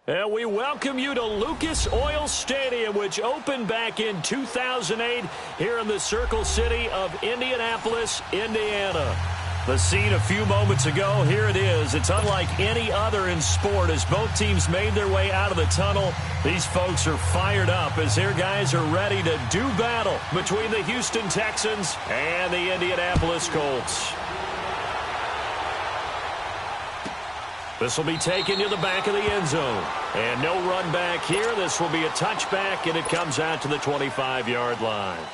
And we welcome you to Lucas Oil Stadium, which opened back in 2008 here in the Circle City of Indianapolis, Indiana. The scene a few moments ago, here it is. It's unlike any other in sport as both teams made their way out of the tunnel. These folks are fired up as their guys are ready to do battle between the Houston Texans and the Indianapolis Colts. This will be taken to the back of the end zone. And no run back here. This will be a touchback, and it comes out to the 25-yard line.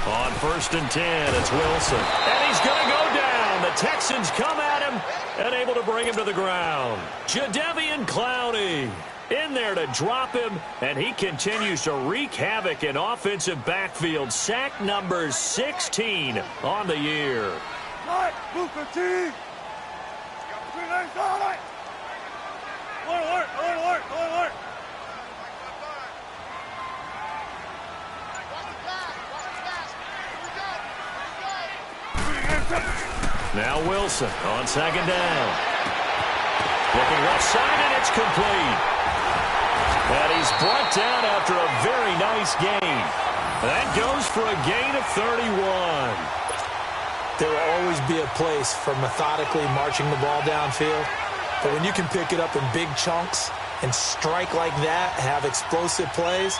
On 1st and 10, it's Wilson. And he's going to go down. The Texans come at him and able to bring him to the ground. Jadeveon Clowney in there to drop him, and he continues to wreak havoc in offensive backfield. Sack number 16 on the year. Now Wilson on 2nd down. Looking left side, and it's complete. And he's brought down after a very nice gain. That goes for a gain of 31. There will always be a place for methodically marching the ball downfield. But when you can pick it up in big chunks and strike like that, have explosive plays,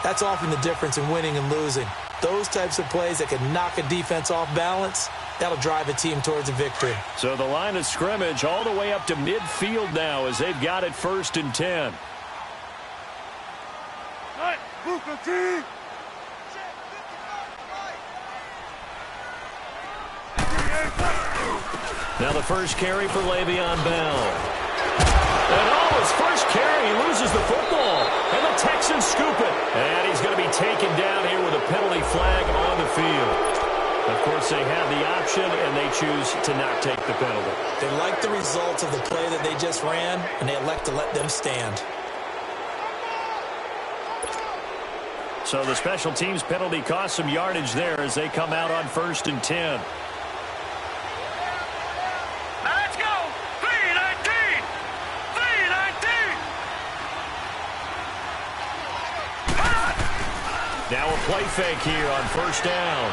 that's often the difference in winning and losing. Those types of plays that can knock a defense off balance, that'll drive a team towards a victory. So the line of scrimmage all the way up to midfield now as they've got it 1st and 10. Now the first carry for Le'Veon Bell. And his first carry, he loses the football. And the Texans scoop it. And he's going to be taken down here with a penalty flag on the field. Of course, they have the option, and they choose to not take the penalty. They like the results of the play that they just ran, and they elect to let them stand. So the special teams penalty cost some yardage there as they come out on 1st and 10. Now a play fake here on 1st down.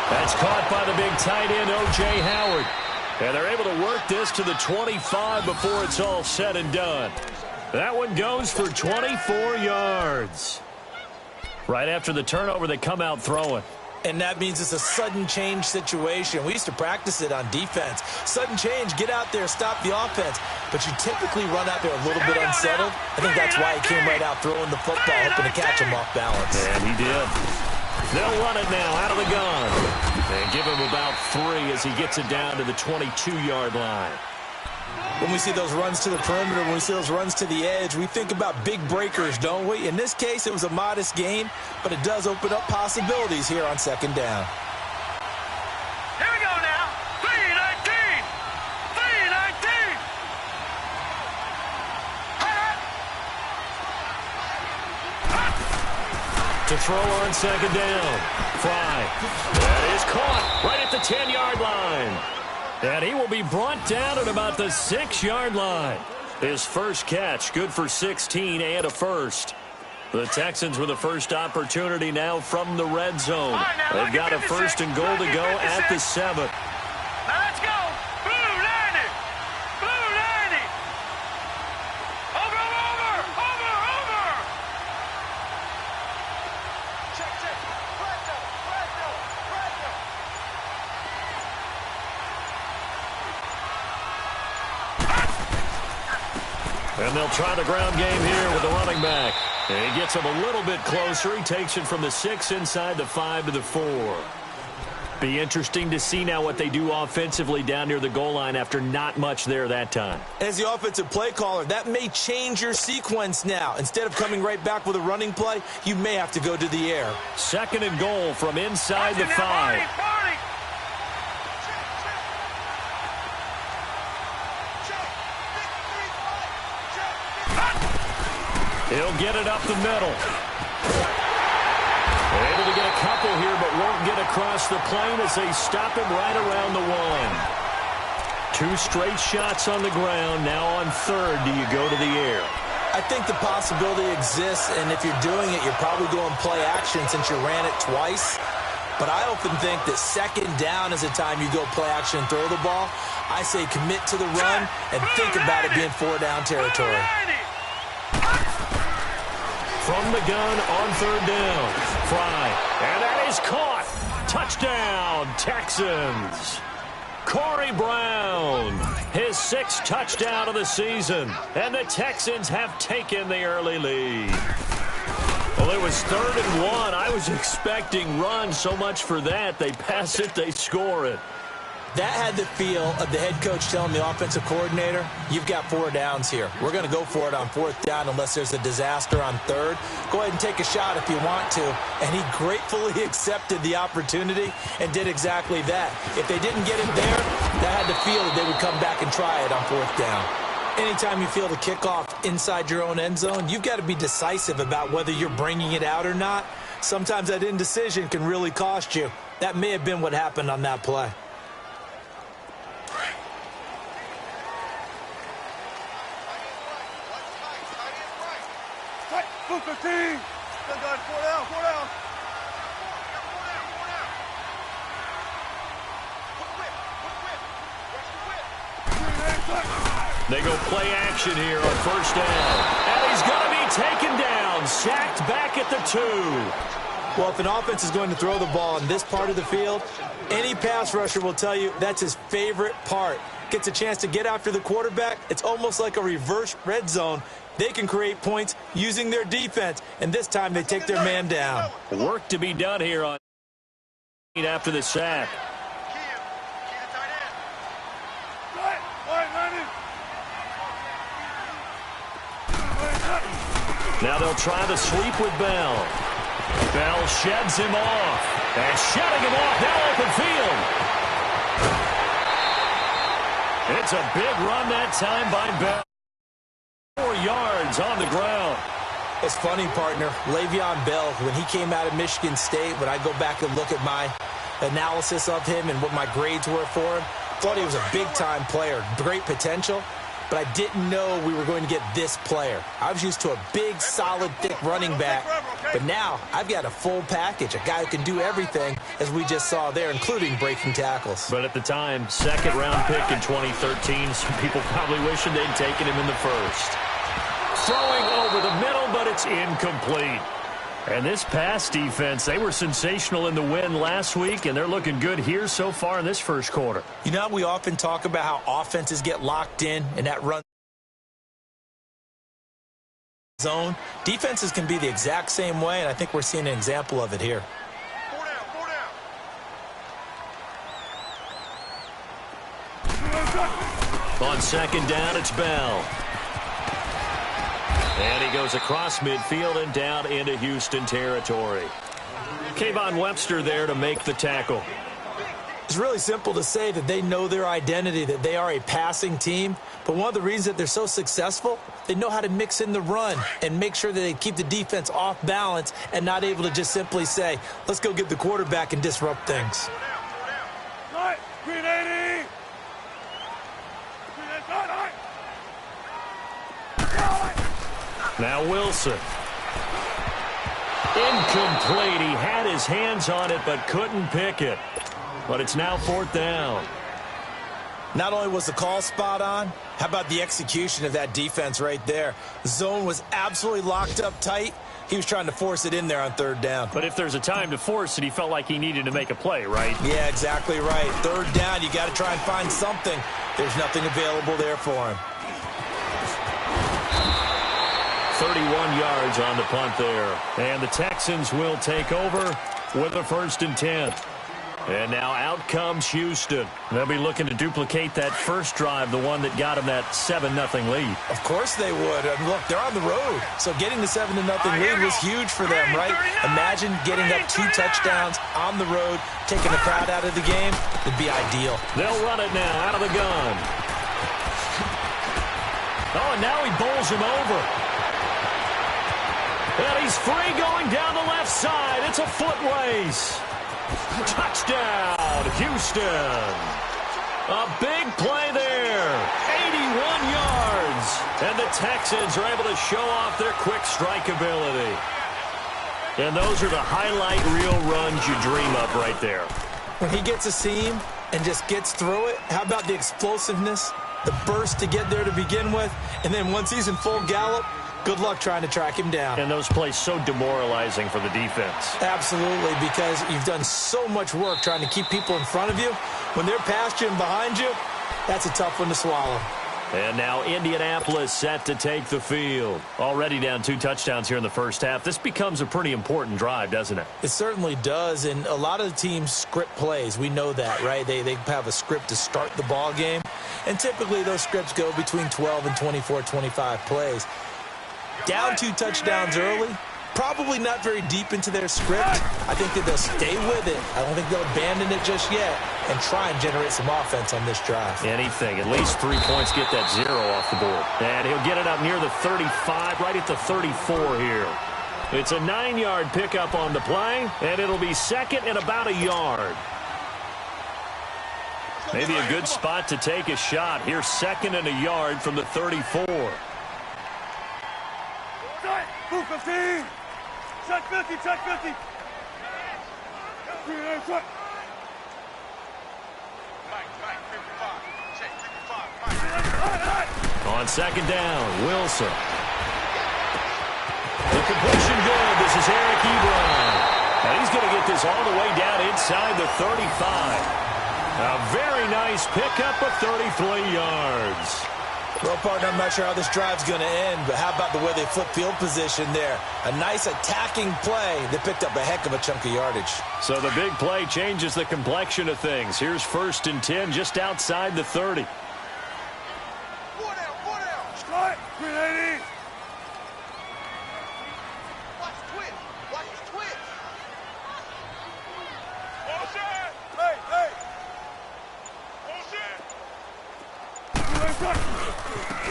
That's caught by the big tight end, O.J. Howard. And they're able to work this to the 25 before it's all said and done. That one goes for 24 yards. Right after the turnover, they come out throwing. And that means it's a sudden change situation. We used to practice it on defense. Sudden change, get out there, stop the offense. But you typically run out there a little bit unsettled. I think that's why he came right out throwing the football, hoping to catch him off balance. And he did. They'll run it now out of the gun. And give him about 3 as he gets it down to the 22-yard line. When we see those runs to the perimeter, when we see those runs to the edge, we think about big breakers, don't we? In this case, it was a modest gain, but it does open up possibilities here on 2nd down. Here we go now. 3-19. 3-19. To throw on 2nd down. Fry. That is caught right at the 10-yard line. And he will be brought down at about the 6-yard line. His first catch, good for 16 and a first. The Texans with the first opportunity now from the red zone. They've got a 1st and goal to go at the 7. Now let's go. Blue 90. Blue 90. Over. Check. And they'll try the ground game here with the running back. And he gets him a little bit closer. He takes it from the 6 inside the 5 to the 4. Be interesting to see now what they do offensively down near the goal line after not much there that time. As the offensive play caller, that may change your sequence now. Instead of coming right back with a running play, you may have to go to the air. 2nd and goal from inside the 5. He'll get it up the middle. They're able to get a couple here, but won't get across the plane as they stop him right around the 1. 2 straight shots on the ground. Now on third, do you go to the air? I think the possibility exists, and if you're doing it, you're probably going play action since you ran it twice. But I often think that second down is the time you go play action and throw the ball. I say commit to the run and think about it being 4-down territory. From the gun on third down. Fry. And that is caught. Touchdown, Texans. Corey Brown, his 6th touchdown of the season. And the Texans have taken the early lead. Well, it was 3rd and 1. I was expecting run, so much for that. They pass it, they score it. That had the feel of the head coach telling the offensive coordinator, you've got 4 downs here. We're going to go for it on 4th down unless there's a disaster on 3rd. Go ahead and take a shot if you want to. And he gratefully accepted the opportunity and did exactly that. If they didn't get it there, that had the feel that they would come back and try it on 4th down. Anytime you feel the kickoff inside your own end zone, you've got to be decisive about whether you're bringing it out or not. Sometimes that indecision can really cost you. That may have been what happened on that play. Move 15. Still got 4 down, 4 down. They go play action here on 1st down. And he's going to be taken down. Sacked back at the 2. Well, if an offense is going to throw the ball in this part of the field, any pass rusher will tell you that's his favorite part. Gets a chance to get after the quarterback. It's almost like a reverse red zone. They can create points using their defense, and this time they take their man down. Work to be done here on after the sack. Now they'll try the sweep with Bell. Bell sheds him off. And shedding him off, now open field. It's a big run that time by Bell. 4 yards on the ground. It's funny, partner. Le'Veon Bell, when he came out of Michigan State, when I go back and look at my analysis of him and what my grades were for him, thought he was a big-time player, great potential, but I didn't know we were going to get this player. I was used to a big, solid, thick running back, but now I've got a full package, a guy who can do everything, as we just saw there, including breaking tackles. But at the time, 2nd-round pick in 2013, some people probably wishing they'd taken him in the 1st. Throwing over the middle, but it's incomplete. And this pass defense, they were sensational in the win last week, and they're looking good here so far in this 1st quarter. You know, we often talk about how offenses get locked in and that run zone. Defenses can be the exact same way, and I think we're seeing an example of it here. 4 down, 4 down. On 2nd down, it's Bell. And he goes across midfield and down into Houston territory. Kayvon Webster there to make the tackle. It's really simple to say that they know their identity, that they are a passing team. But one of the reasons that they're so successful, they know how to mix in the run and make sure that they keep the defense off balance and not able to just simply say, let's go get the quarterback and disrupt things. Green 80. Now Wilson. Incomplete. He had his hands on it but couldn't pick it. But it's now 4th down. Not only was the call spot on, how about the execution of that defense right there? The zone was absolutely locked up tight. He was trying to force it in there on 3rd down. But if there's a time to force it, he felt like he needed to make a play, right? Yeah, exactly right. 3rd down, you got to try and find something. There's nothing available there for him. 31 yards on the punt there. And the Texans will take over with a 1st and 10. And now out comes Houston. They'll be looking to duplicate that first drive, the one that got them that 7-0 lead. Of course they would. Look, they're on the road. So getting the 7-0 lead was huge for them, right? Imagine getting up 2 touchdowns on the road, taking the crowd out of the game. It'd be ideal. They'll run it now out of the gun. Oh, and now he bowls him over. And he's free going down the left side. It's a foot race. Touchdown, Houston. A big play there. 81 yards. And the Texans are able to show off their quick strike ability. And those are the highlight reel runs you dream of right there. When he gets a seam and just gets through it, how about the explosiveness, the burst to get there to begin with, and then once he's in full gallop, good luck trying to track him down. And those plays so demoralizing for the defense. Absolutely, because you've done so much work trying to keep people in front of you. When they're past you and behind you, that's a tough one to swallow. And now Indianapolis set to take the field. Already down 2 touchdowns here in the first half. This becomes a pretty important drive, doesn't it? It certainly does, and a lot of the teams script plays. We know that, right? They have a script to start the ball game, and typically those scripts go between 12 and 24, 25 plays. Down 2 touchdowns early, probably not very deep into their script. I think that they'll stay with it. I don't think they'll abandon it just yet and try and generate some offense on this drive. Anything. At least 3 points, get that 0 off the board. And he'll get it up near the 35, right at the 34 here. It's a 9-yard pickup on the play, and it'll be second and about a yard. Maybe a good spot to take a shot. Here's second and a yard from the 34. Move 15. Check 50, check 50. On second down, Wilson. The completion good. This is Eric Ebron. And he's going to get this all the way down inside the 35. A very nice pickup of 33 yards. Well, partner, I'm not sure how this drive's going to end, but how about the way they flip field position there? A nice attacking play. They picked up a heck of a chunk of yardage. So the big play changes the complexion of things. Here's 1st and 10 just outside the 30. 4 down, 4 down. Strike. 380. Watch the twitch. Watch the twitch. Bullshit. Hey, hey. Bullshit.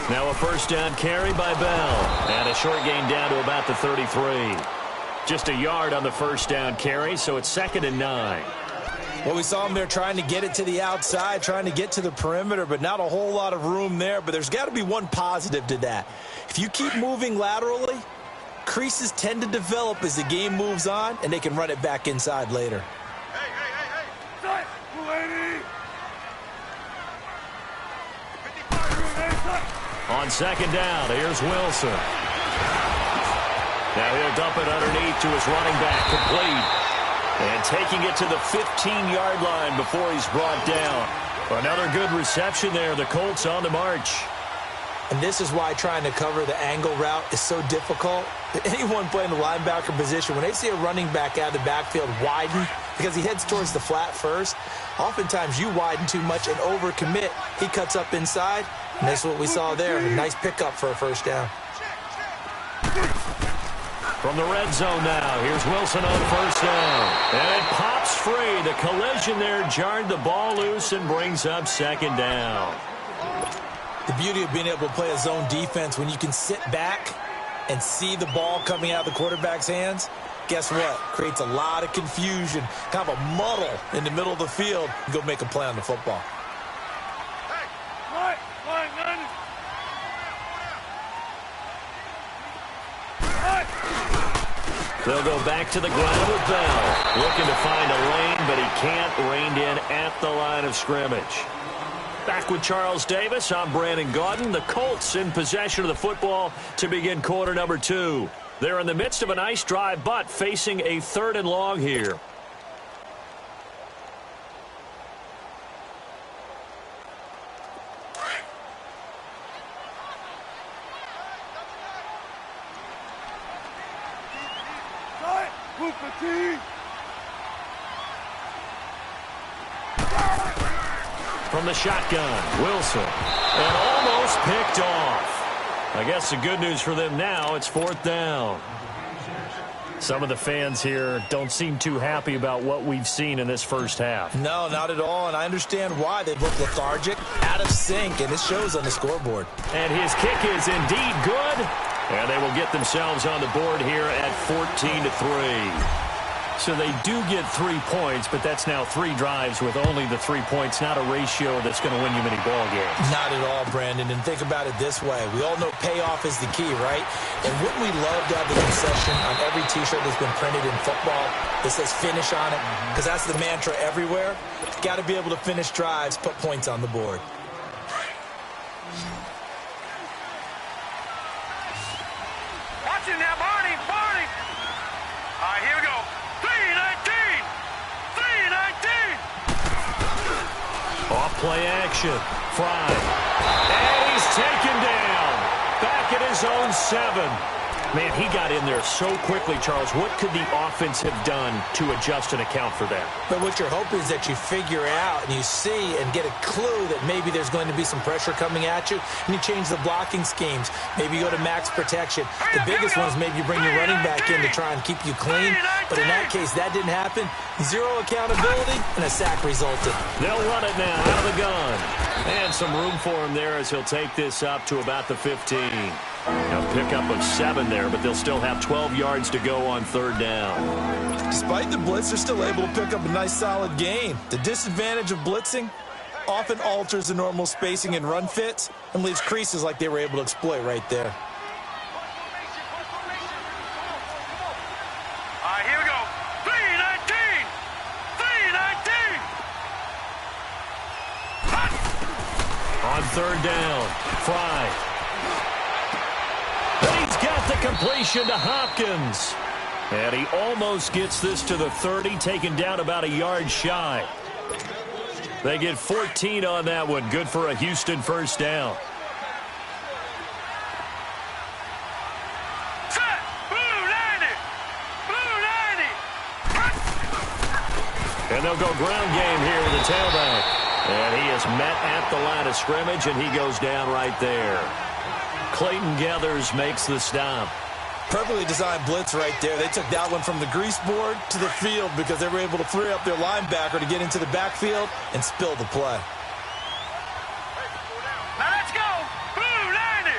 Now a first down carry by Bell. And a short gain down to about the 33. Just a yard on the first down carry, so it's 2nd and 9. Well, we saw him there trying to get it to the outside, trying to get to the perimeter, but not a whole lot of room there. But there's got to be one positive to that. If you keep moving laterally, creases tend to develop as the game moves on, and they can run it back inside later. Hey, hey, hey, hey. Strike. 280. 55. On second down, here's Wilson. Now he'll dump it underneath to his running back, complete. And taking it to the 15-yard line before he's brought down. Another good reception there. The Colts on the march. And this is why trying to cover the angle route is so difficult. Anyone playing the linebacker position, when they see a running back out of the backfield widen, because he heads towards the flat first, oftentimes you widen too much and overcommit. He cuts up inside, and that's what we saw there. A nice pickup for a first down. From the red zone now, here's Wilson on first down. And it pops free. The collision there jarred the ball loose and brings up 2nd down. The beauty of being able to play a zone defense when you can sit back and see the ball coming out of the quarterback's hands, guess what? Creates a lot of confusion, kind of a muddle in the middle of the field, and go make a play on the football. Hey, line 90. They'll go back to the ground with Bell. Looking to find a lane, but he can't. Reined in at the line of scrimmage. Back with Charles Davis, I'm Brandon Gaudin. The Colts in possession of the football to begin quarter number 2. They're in the midst of a nice drive, but facing a 3rd and long here. Move 15. From the shotgun, Wilson. And almost picked off. I guess the good news for them now, it's 4th down. Some of the fans here don't seem too happy about what we've seen in this first half. No, not at all, and I understand why. They look lethargic, out of sync, and it shows on the scoreboard. And his kick is indeed good. And they will get themselves on the board here at 14-3. So they do get 3 points, but that's now 3 drives with only the 3 points, not a ratio that's going to win you many ball games. Not at all, Brandon. And think about it this way. We all know payoff is the key, right? And wouldn't we love to have the concession on every T-shirt that's been printed in football that says finish on it? Because that's the mantra everywhere. Got to be able to finish drives, put points on the board. Watching now, Barney. All right, here we go. 3-19. Off play action. Fry. And he's taken down. Back at his own 7. Man, he got in there so quickly, Charles. What could the offense have done to adjust and account for that? But what your hope is that you figure out and you see and get a clue that maybe there's going to be some pressure coming at you, and you change the blocking schemes. Maybe you go to max protection. The biggest one is maybe you bring your running back in to try and keep you clean. But in that case, that didn't happen. 0 accountability, and a sack resulted. They'll run it now out of the gun. And some room for him there as he'll take this up to about the 15. A pickup of 7 there, but they'll still have 12 yards to go on 3rd down. Despite the blitz, they're still able to pick up a nice solid gain. The disadvantage of blitzing often alters the normal spacing and run fits and leaves creases like they were able to exploit right there. All right, here we go. 3-19. On 3rd down, Fry. He's got the completion to Hopkins. And he almost gets this to the 30, taken down about a yard shy. They get 14 on that one. Good for a Houston 1st down. Set. Blue 90. And they'll go ground game here with the tailback. And he is met at the line of scrimmage, and he goes down right there. Clayton Gathers makes the stop. Perfectly designed blitz right there. They took that one from the grease board to the field because they were able to free up their linebacker to get into the backfield and spill the play. Now let's go. Blue 90.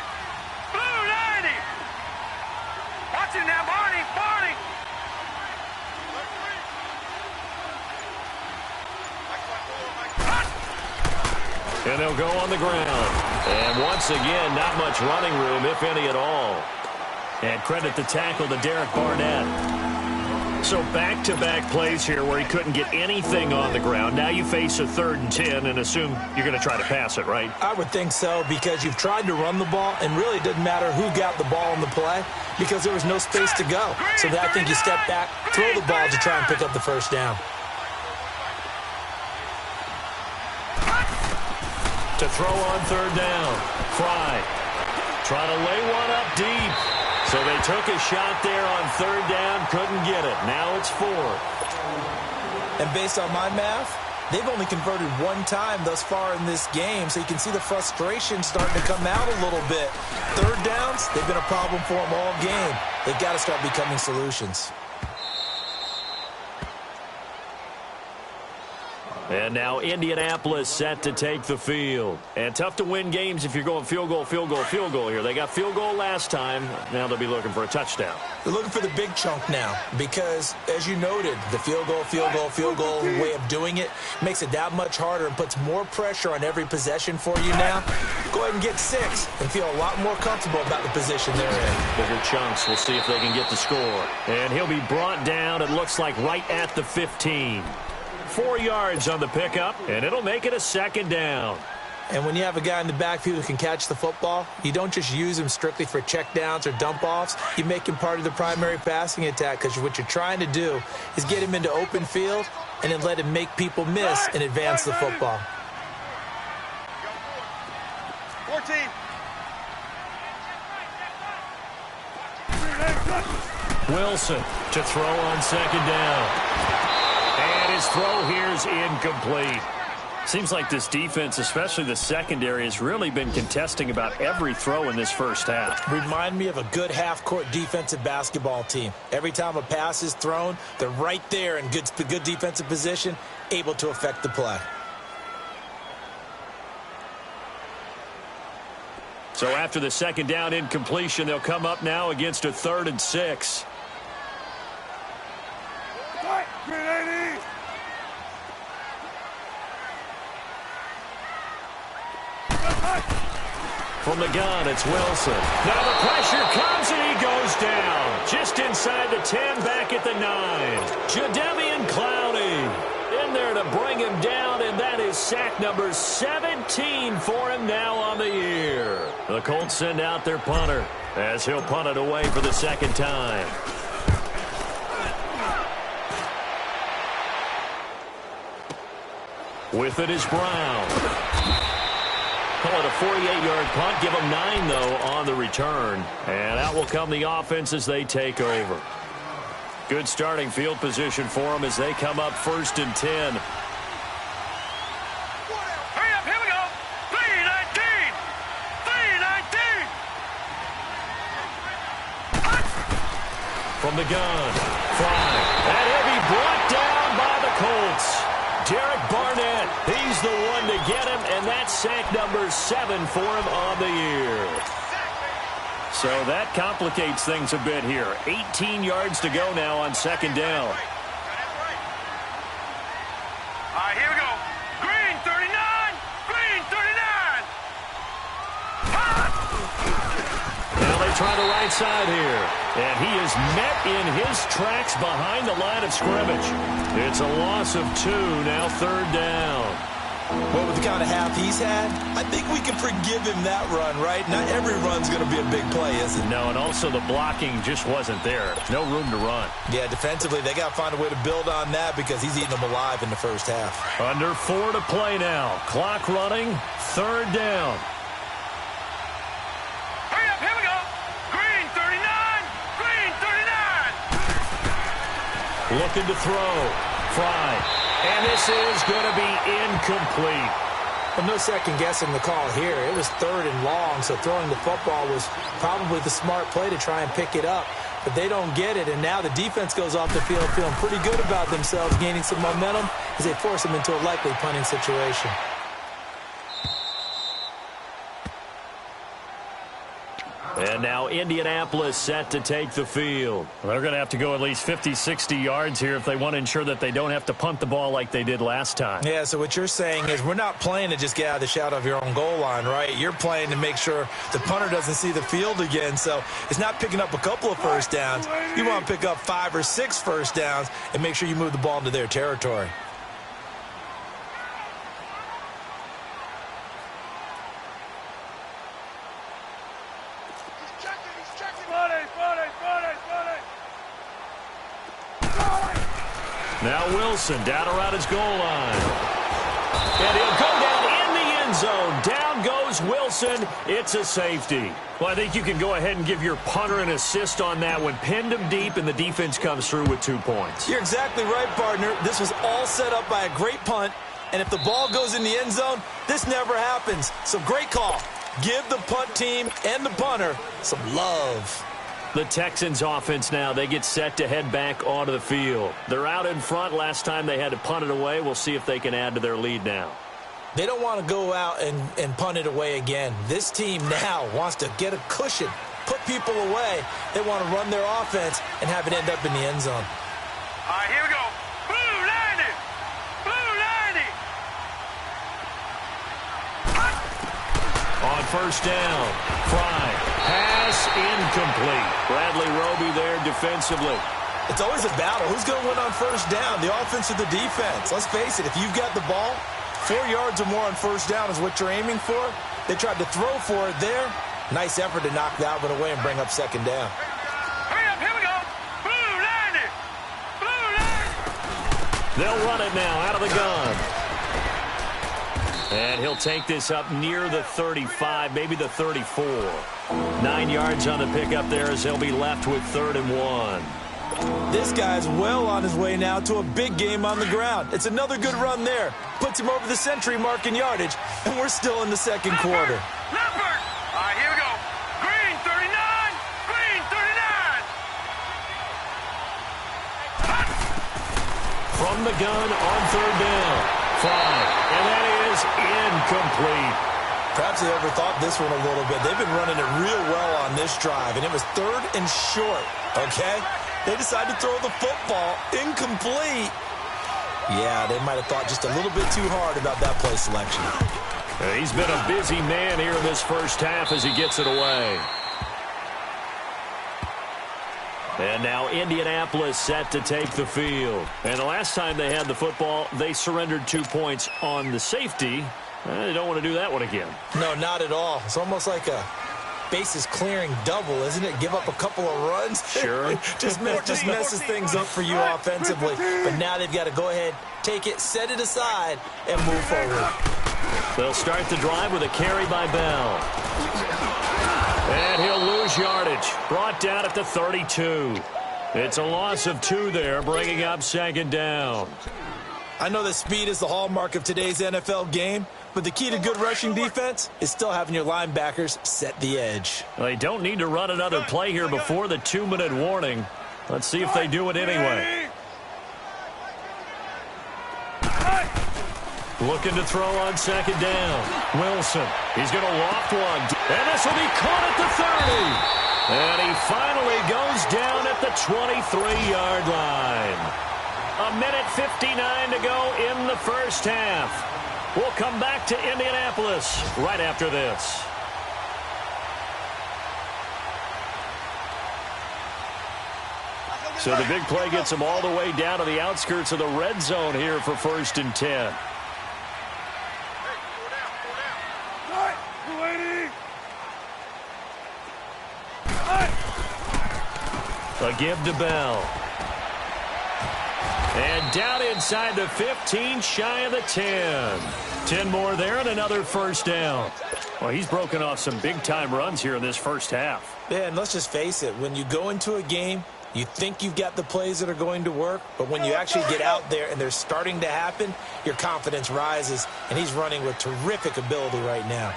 Watch it now, Barney. And they'll go on the ground. And once again, not much running room, if any at all. And credit the tackle to Derek Barnett. So back-to-back plays here where he couldn't get anything on the ground. Now you face a 3rd and 10 and assume you're going to try to pass it, right? I would think so, because you've tried to run the ball, and really it didn't matter who got the ball in the play because there was no space to go. So I think you step back, throw the ball to try and pick up the 1st down. To throw on 3rd down. Fry. Trying to lay one up deep. So they took a shot there on 3rd down. Couldn't get it. Now it's 4th. And based on my math, they've only converted 1 time thus far in this game. So you can see the frustration starting to come out a little bit. 3rd downs, they've been a problem for them all game. They've got to start becoming solutions. And now Indianapolis set to take the field. And tough to win games if you're going field goal here. They got field goal last time. Now they'll be looking for a touchdown. They're looking for the big chunk now because, as you noted, the field goal way of doing it makes it that much harder and puts more pressure on every possession for you now. Go ahead and get 6 and feel a lot more comfortable about the position they're in. Bigger chunks. We'll see if they can get the score. And he'll be brought down, it looks like, right at the 15. 4 yards on the pickup, and it'll make it a 2nd down. And when you have a guy in the backfield who can catch the football, you don't just use him strictly for checkdowns or dump-offs. You make him part of the primary passing attack because what you're trying to do is get him into open field and then let him make people miss and advance the football. 14. Wilson to throw on 2nd down. And his throw here is incomplete. Seems like this defense, especially the secondary, has really been contesting about every throw in this 1st half. Remind me of a good half-court defensive basketball team. Every time a pass is thrown, they're right there in good defensive position, able to affect the play. So after the second down incompletion, they'll come up now against a 3rd and 6. From the gun, it's Wilson. Now the pressure comes and he goes down. Just inside the 10, back at the 9. Jadeveon Clowney in there to bring him down, and that is sack number 17 for him now on the year. The Colts send out their punter as he'll punt it away for the second time. With it is Brown. Call it a 48-yard punt. Give them 9, though, on the return. And out will come the offense as they take over. Good starting field position for them as they come up 1st and 10. Hurry up, here we go. 3-19. 3-19. From the gun, Fry. And he'll be brought down by the Colts. Derek Barnett, he's the one to get him, and that's sack number 7 for him on the year. So that complicates things a bit here. 18 yards to go now on 2nd down. All right, here we go. Green 39. Green 39. Now they try the right side here. And he is met in his tracks behind the line of scrimmage. It's a loss of 2, now 3rd down. Well, with the kind of half he's had, I think we can forgive him that run, right? Not every run's going to be a big play, is it? No, and also the blocking just wasn't there. No room to run. Yeah, defensively, they got to find a way to build on that because he's eating them alive in the first half. Under 4 to play now. Clock running, 3rd down. Hurry up, here we go. Green 39. Green 39. Looking to throw. Fry. And this is going to be incomplete. Well, no second guessing the call here. It was 3rd and long, so throwing the football was probably the smart play to try and pick it up. But they don't get it, and now the defense goes off the field feeling pretty good about themselves, gaining some momentum as they force them into a likely punting situation. And now Indianapolis set to take the field. They're going to have to go at least 50, 60 yards here if they want to ensure that they don't have to punt the ball like they did last time. Yeah, so what you're saying is we're not playing to just get out of the shadow of your own goal line, right? You're playing to make sure the punter doesn't see the field again. So it's not picking up a couple of first downs. You want to pick up 5 or 6 first downs and make sure you move the ball into their territory. Now Wilson down around his goal line. And he'll go down in the end zone. Down goes Wilson. It's a safety. Well, I think you can go ahead and give your punter an assist on that one. Pinned him deep, and the defense comes through with 2 points. You're exactly right, partner. This was all set up by a great punt. And if the ball goes in the end zone, this never happens. So great call. Give the punt team and the punter some love. The Texans offense now, they get set to head back onto the field. They're out in front. Last time they had to punt it away. We'll see if they can add to their lead now. They don't want to go out and punt it away again. This team now wants to get a cushion, put people away. They want to run their offense and have it end up in the end zone. All right, here we go. Blue 90. Blue 90. On first down, Fry. Pass incomplete. Bradley Roby there defensively. It's always a battle. Who's going to win on first down, the offense or the defense? Let's face it, if you've got the ball, 4 yards or more on first down is what you're aiming for. They tried to throw for it there. Nice effort to knock that one away and bring up second down. Hurry up, here we go. Blue 90. Blue 90. They'll run it now out of the gun. And he'll take this up near the 35, maybe the 34. 9 yards on the pickup there as they'll be left with 3rd and 1. This guy's well on his way now to a big game on the ground. It's another good run there. Puts him over the century mark in yardage, and we're still in the second quarter. Leopard. All right, here we go. Green 39. Green 39. From the gun on 3rd down. Fly. And that is incomplete. Perhaps they overthought this one a little bit. They've been running it real well on this drive, and it was 3rd and short, okay? They decided to throw the football incomplete. Yeah, they might have thought just a little bit too hard about that play selection. He's been a busy man here in this first half as he gets it away. And now Indianapolis set to take the field. And the last time they had the football, they surrendered 2 points on the safety. They don't want to do that one again. No, not at all. It's almost like a bases clearing double, isn't it? Give up a couple of runs. Sure. just messes things up for you offensively. But now they've got to go ahead, take it, set it aside, and move forward. They'll start the drive with a carry by Bell. And he'll lose yardage. Brought down at the 32. It's a loss of 2 there, bringing up 2nd down. I know that speed is the hallmark of today's NFL game, but the key to good rushing defense is still having your linebackers set the edge. They don't need to run another play here before the 2-minute warning. Let's see if they do it anyway. Looking to throw on 2nd down. Wilson. He's going to loft one. And this will be caught at the 30. And he finally goes down at the 23-yard line. 1:59 to go in the first half. We'll come back to Indianapolis right after this. So the big play gets them all the way down to the outskirts of the red zone here for 1st and 10. A give to Bell. And down inside the 15, shy of the 10. 10 more there and another 1st down. Well, he's broken off some big-time runs here in this first half. Yeah, and let's just face it. When you go into a game, you think you've got the plays that are going to work, but when you actually get out there and they're starting to happen, your confidence rises, and he's running with terrific ability right now.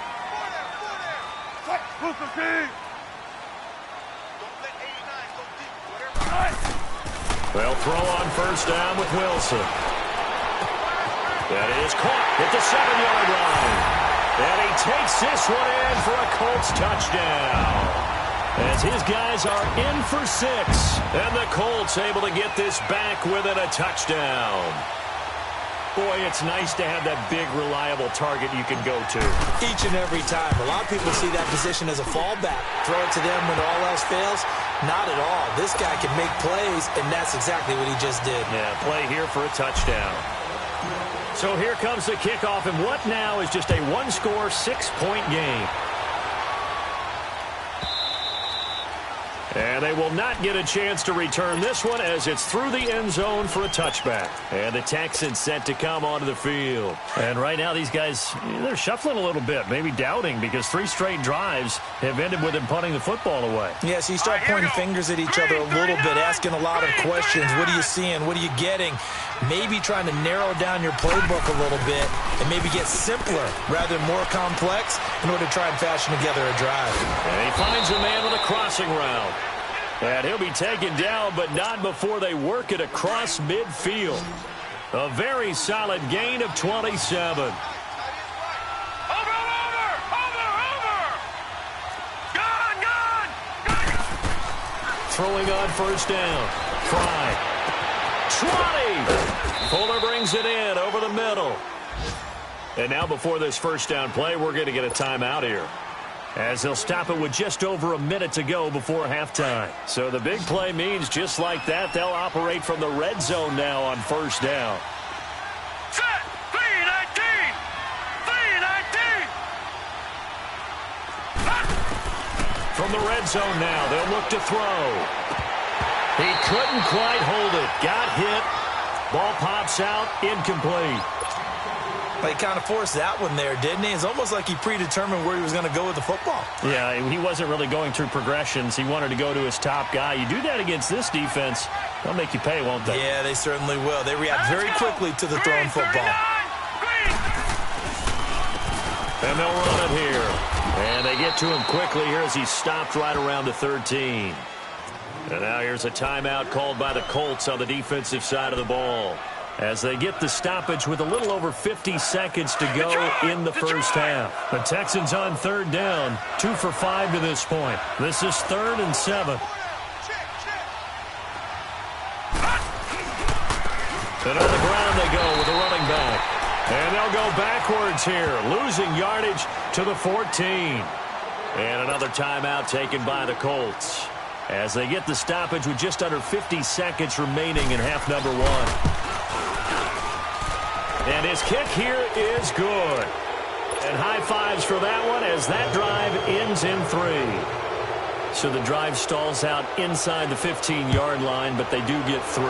They'll throw on 1st down with Wilson. That is caught at the 7-yard line. And he takes this one in for a Colts touchdown. As his guys are in for 6. And the Colts able to get this back within a touchdown. Boy, it's nice to have that big, reliable target you can go to. Each and every time. A lot of people see that position as a fallback. Throw it to them when all else fails. Not at all. This guy can make plays, and that's exactly what he just did. Yeah, play here for a touchdown. So here comes the kickoff, and what now is just a 1-score, 6-point game. And they will not get a chance to return this one as it's through the end zone for a touchback. And the Texans set to come onto the field. And right now these guys, they're shuffling a little bit, maybe doubting, because 3 straight drives have ended with them punting the football away. Yeah, so you start pointing fingers at each other a little bit, asking a lot of questions. What are you seeing? What are you getting? Maybe trying to narrow down your playbook a little bit and maybe get simpler rather than more complex in order to try and fashion together a drive. And he finds a man with a crossing route. And he'll be taken down, but not before they work it across midfield. A very solid gain of 27. Over! Gone! Throwing on 1st down. Fry. 20! Fuller brings it in over the middle. And now before this 1st down play, we're going to get a timeout here, as they'll stop it with just over a minute to go before halftime. So the big play means just like that, they'll operate from the red zone now on 1st down. Set! 3-19! 3-19! From the red zone now, they'll look to throw. He couldn't quite hold it. Got hit. Ball pops out. Incomplete. He kind of forced that one there, didn't he? It's almost like he predetermined where he was going to go with the football. Yeah, he wasn't really going through progressions. He wanted to go to his top guy. You do that against this defense, they'll make you pay, won't they? Yeah, they certainly will. They react very quickly to the thrown football. And they'll run it here. And they get to him quickly here as he's stopped right around the 13. And now here's a timeout called by the Colts on the defensive side of the ball. as they get the stoppage with a little over 50 seconds to go in the first half. The Texans on third down, 2 for 5 to this point. This is 3rd and 7. And on the ground they go with a running back. And they'll go backwards here, losing yardage to the 14. And another timeout taken by the Colts as they get the stoppage with just under 50 seconds remaining in half number 1. And his kick here is good. And high fives for that one as that drive ends in 3. So the drive stalls out inside the 15-yard line, but they do get 3.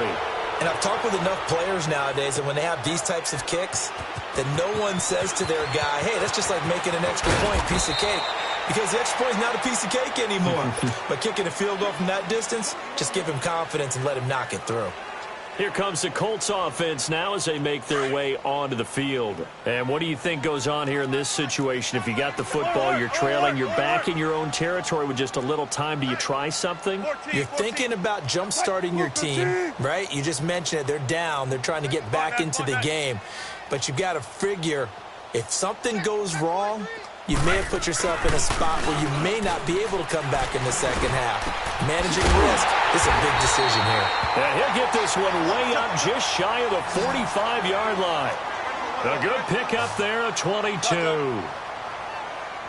And I've talked with enough players nowadays, and when they have these types of kicks, that no one says to their guy, hey, that's just like making an extra point, piece of cake. Because the extra point is not a piece of cake anymore. But kicking a field goal from that distance, just give him confidence and let him knock it through. Here comes the Colts offense now as they make their way onto the field. And what do you think goes on here in this situation? If you got the football, you're trailing, you're back in your own territory with just a little time. Do you try something? You're thinking about jump-starting your team, right? You just mentioned it. They're down. They're trying to get back into the game. But you've got to figure if something goes wrong, you may have put yourself in a spot where you may not be able to come back in the second half. Managing risk is a big decision here. And he'll get this one way up just shy of the 45-yard line. A good pickup there, a 22.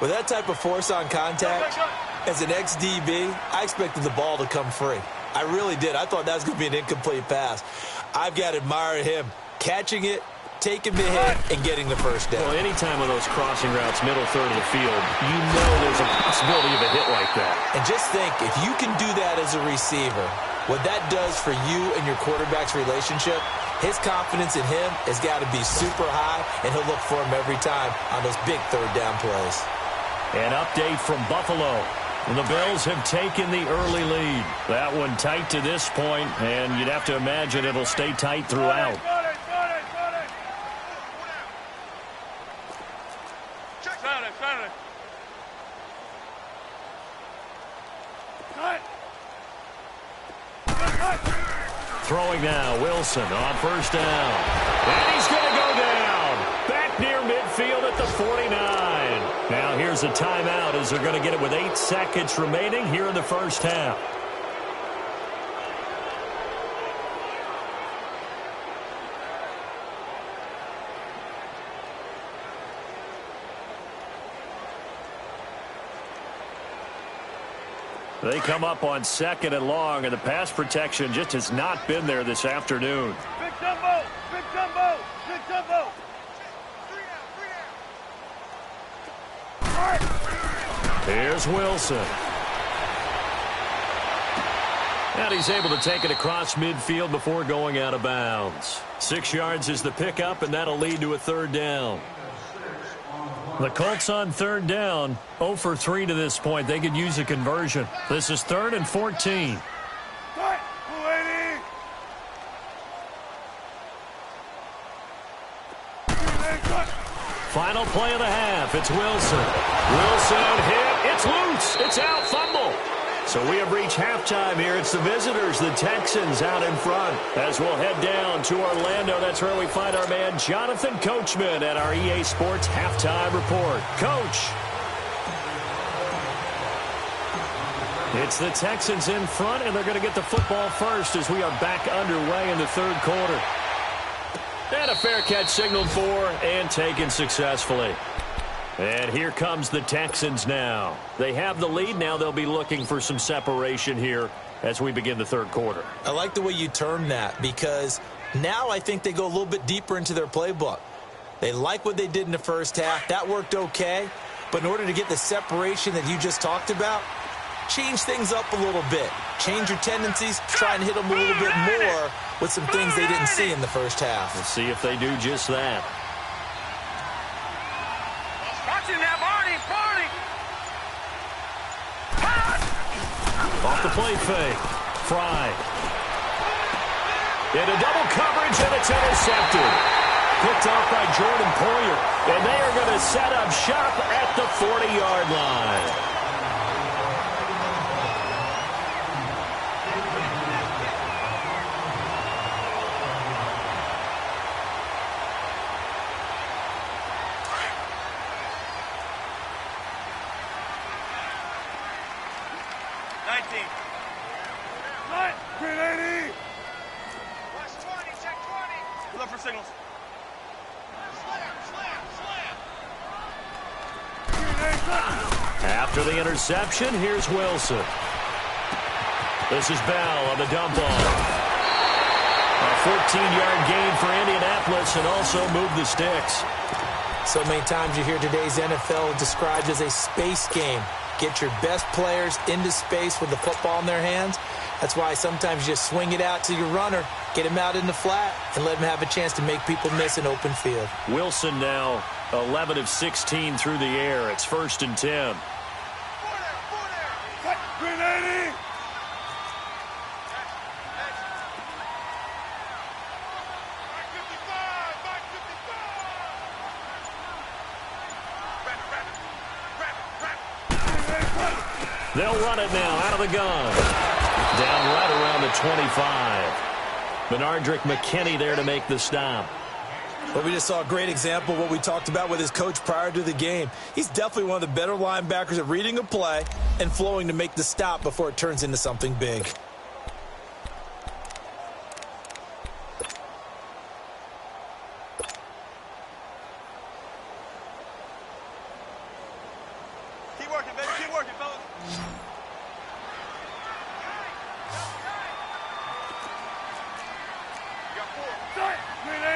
With that type of force on contact, as an ex-DB, I expected the ball to come free. I really did. I thought that was going to be an incomplete pass. I've got to admire him catching it, taking the hit, and getting the first down. Well, anytime on those crossing routes, middle third of the field, you know there's a possibility of a hit like that. And just think, if you can do that as a receiver, what that does for you and your quarterback's relationship, his confidence in him has got to be super high, and he'll look for him every time on those big third down plays. An update from Buffalo. The Bills have taken the early lead. That one tight to this point, and you'd have to imagine it'll stay tight throughout. Throwing now, Wilson on first down. And he's going to go down. Back near midfield at the 49. Now here's a timeout as they're going to get it with 8 seconds remaining here in the first half. They come up on 2nd and long, and the pass protection just has not been there this afternoon. Big jumbo! Big jumbo! Big jumbo! Here's Wilson. And he's able to take it across midfield before going out of bounds. 6 yards is the pickup, and that'll lead to a third down. The Colts on third down, 0 for 3 to this point. They could use a conversion. This is 3rd and 14. Final play of the half. It's Wilson. Wilson hit. It's loose. It's out. Fumble. So we have reached halftime here. It's the visitors, the Texans, out in front. As we'll head down to Orlando, that's where we find our man Jonathan Coachman at our EA Sports Halftime Report. Coach. It's the Texans in front, and they're going to get the football first as we are back underway in the third quarter. And a fair catch signaled for and taken successfully. And here comes the Texans now. They have the lead. Now they'll be looking for some separation here as we begin the third quarter. I like the way you term that, because now I think they go a little bit deeper into their playbook. They like what they did in the first half. That worked okay. But in order to get the separation that you just talked about, change things up a little bit. Change your tendencies. Try and hit them a little bit more with some things they didn't see in the first half. Let's see if they do just that. Off the play fake. Fry. Into double coverage, and it's intercepted. Picked off by Jordan Poyer. And they are going to set up shop at the 40-yard line. Line, green 80. Watch 20, check 20. Look for signals. After the interception, here's Wilson. This is Bell on the dump off. A 14-yard gain for Indianapolis and also move the sticks. So many times you hear today's NFL described as a space game. Get your best players into space with the football in their hands. That's why sometimes you just swing it out to your runner, get him out in the flat, and let him have a chance to make people miss an open field. Wilson now 11 of 16 through the air. It's 1st and 10. Green 80. They'll run it now out of the gun. Down right around the 25. Benardrick McKinney there to make the stop. Well, we just saw a great example of what we talked about with his coach prior to the game. He's definitely one of the better linebackers at reading a play and flowing to make the stop before it turns into something big. Keep working, baby. Keep working, fellas. You got 4. Green 80.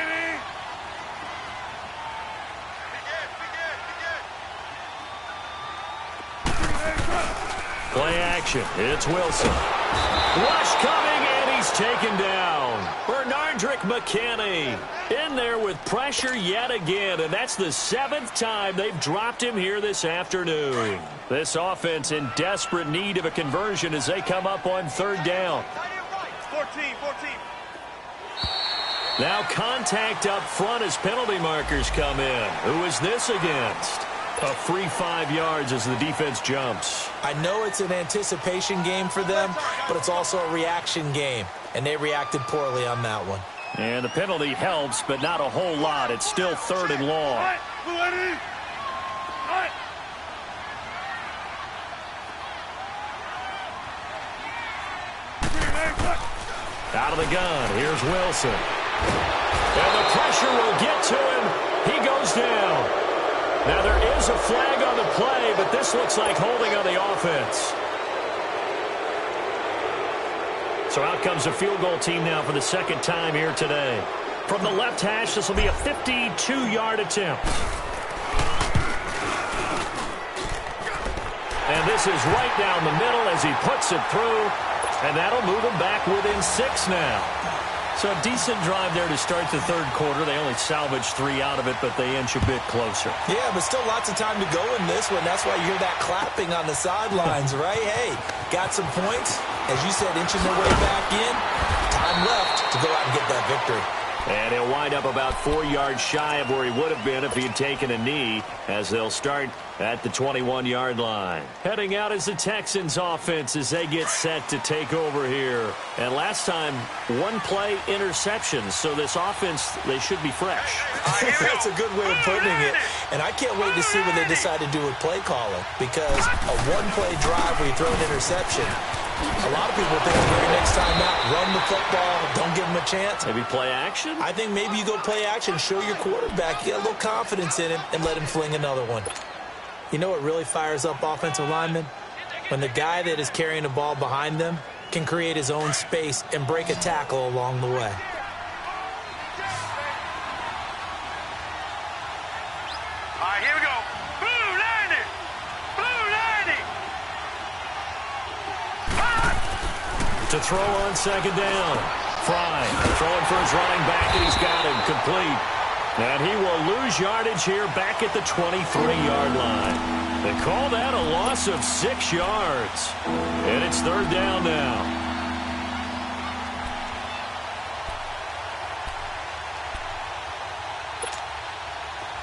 Play action. It's Wilson. Rush coming, and he's taken down. Benardrick McKinney in there with pressure yet again, and that's the 7th time they've dropped him here this afternoon. This offense in desperate need of a conversion as they come up on 3rd down. 14. Now contact up front as penalty markers come in. Who is this against? A free 5 yards as the defense jumps. I know it's an anticipation game for them, but it's also a reaction game, and they reacted poorly on that one. And the penalty helps, but not a whole lot. It's still 3rd and long. Out of the gun, here's Wilson. And the pressure will get to him. He goes down. Now, there is a flag on the play, but this looks like holding on the offense. So out comes the field goal team now for the 2nd time here today. From the left hash, this will be a 52-yard attempt. And this is right down the middle as he puts it through, and that'll move him back within 6 now. So a decent drive there to start the 3rd quarter. They only salvaged 3 out of it, but they inch a bit closer. Yeah, but still lots of time to go in this one. That's why you hear that clapping on the sidelines, right? Hey, got some points. As you said, inching their way back in. Time left to go out and get that victory. And he'll wind up about 4 yards shy of where he would have been if he had taken a knee, as they'll start at the 21-yard line. Heading out is the Texans offense as they get set to take over here. And last time, 1-play interceptions. So this offense, they should be fresh. That's a good way of putting it. And I can't wait to see what they decide to do with play calling, because a 1-play drive where you throw an interception, a lot of people think the very next time out, run the football, don't give them a chance. Maybe play action? I think maybe you go play action, show your quarterback, get a little confidence in him, and let him fling another one. You know what really fires up offensive linemen? When the guy that is carrying the ball behind them can create his own space and break a tackle along the way. All right, here we go. Blue 90. Blue 90. To throw on 2nd down. Fry throwing for his running back, and he's got him complete. And he will lose yardage here back at the 23-yard line. They call that a loss of 6 yards. And it's 3rd down now.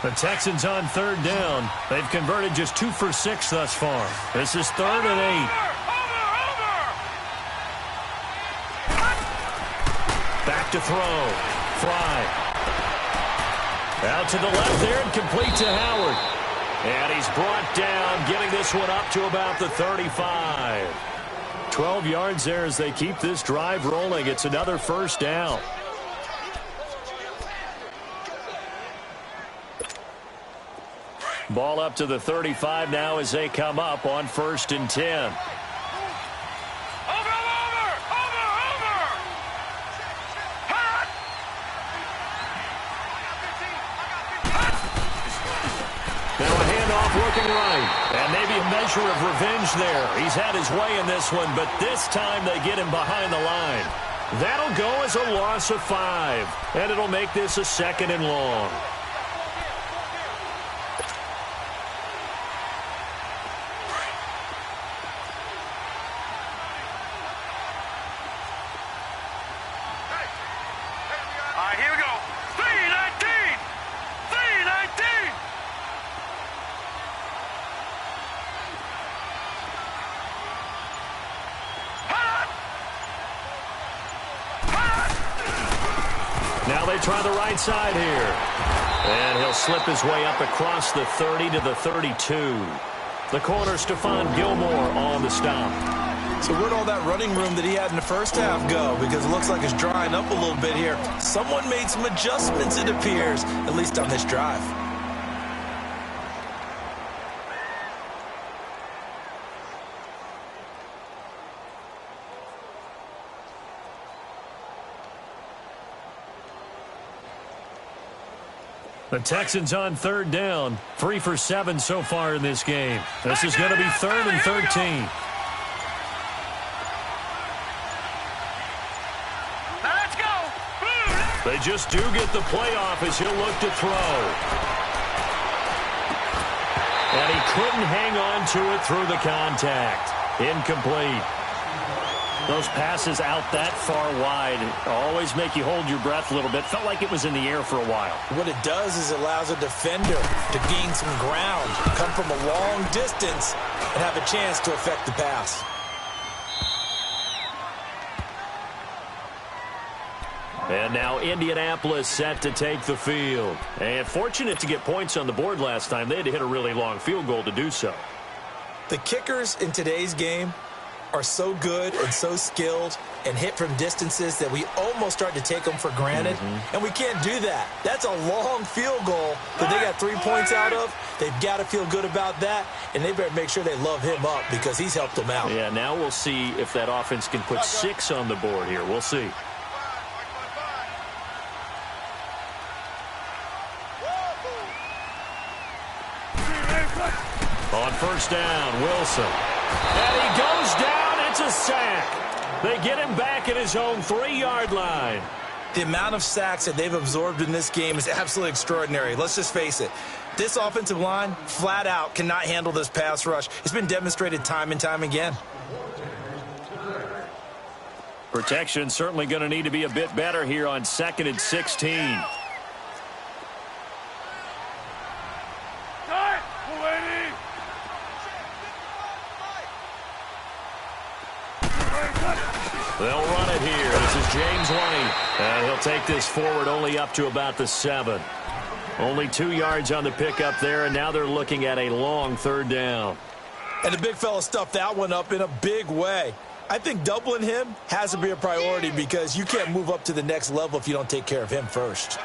The Texans on 3rd down. They've converted just 2 for 6 thus far. This is 3rd and 8. Back to throw. Fry. Out to the left there and complete to Howard. And he's brought down, getting this one up to about the 35. 12 yards there as they keep this drive rolling. It's another first down. Ball up to the 35 now as they come up on 1st and 10. Now a handoff looking right. And maybe a measure of revenge there. He's had his way in this one, but this time they get him behind the line. That'll go as a loss of 5. And it'll make this a 2nd and long. Here we go. 319! 319! Now they try the right side here. And he'll slip his way up across the 30 to the 32. The corner, Stephon Gilmore, on the stop. So where'd all that running room that he had in the first half go? Because it looks like it's drying up a little bit here. Someone made some adjustments, it appears, at least on this drive. The Texans on 3rd down. 3 for 7 so far in this game. This is going to be 3rd and 13. They just do get the playoff as he'll look to throw. And he couldn't hang on to it through the contact. Incomplete. Those passes out that far wide always make you hold your breath a little bit. Felt like it was in the air for a while. What it does is it allows a defender to gain some ground, come from a long distance, and have a chance to affect the pass. And now Indianapolis set to take the field. And fortunate to get points on the board last time. They had to hit a really long field goal to do so. The kickers in today's game are so good and so skilled and hit from distances that we almost start to take them for granted. And we can't do that. That's a long field goal that they got 3 points out of. They've got to feel good about that, and they better make sure they love him up because he's helped them out. Yeah, now we'll see if that offense can put 6 on the board here. We'll see. On 1st down, Wilson. And he goes down. It's a sack. They get him back at his own 3-yard line. The amount of sacks that they've absorbed in this game is absolutely extraordinary. Let's just face it. This offensive line, flat out, cannot handle this pass rush. It's been demonstrated time and time again. Protection certainly going to need to be a bit better here on 2nd and 16. They'll run it here. This is James White. And he'll take this forward only up to about the 7. Only 2 yards on the pickup there, and now they're looking at a long 3rd down. And the big fella stuffed that one up in a big way. I think doubling him has to be a priority because you can't move up to the next level if you don't take care of him first.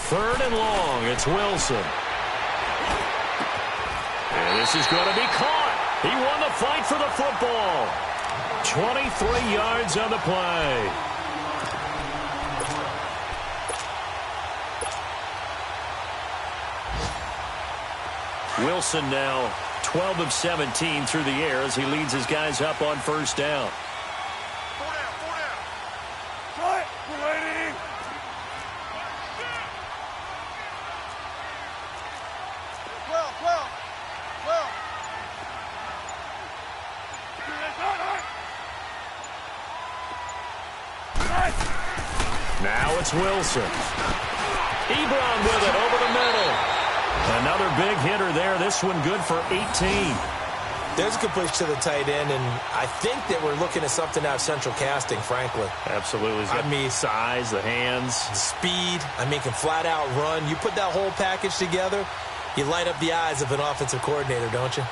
Third and long, it's Wilson. And this is going to be caught. He won the fight for the football. 23 yards on the play. Wilson now 12 of 17 through the air as he leads his guys up on 1st down. Now it's Wilson. Ebron with it over the middle. Another big hitter there. This one good for 18. There's a completion to the tight end, and I think that we're looking at something out of central casting, frankly. Absolutely. He's got size, the hands. Speed. I mean, can flat out run. You put that whole package together, you light up the eyes of an offensive coordinator, don't you?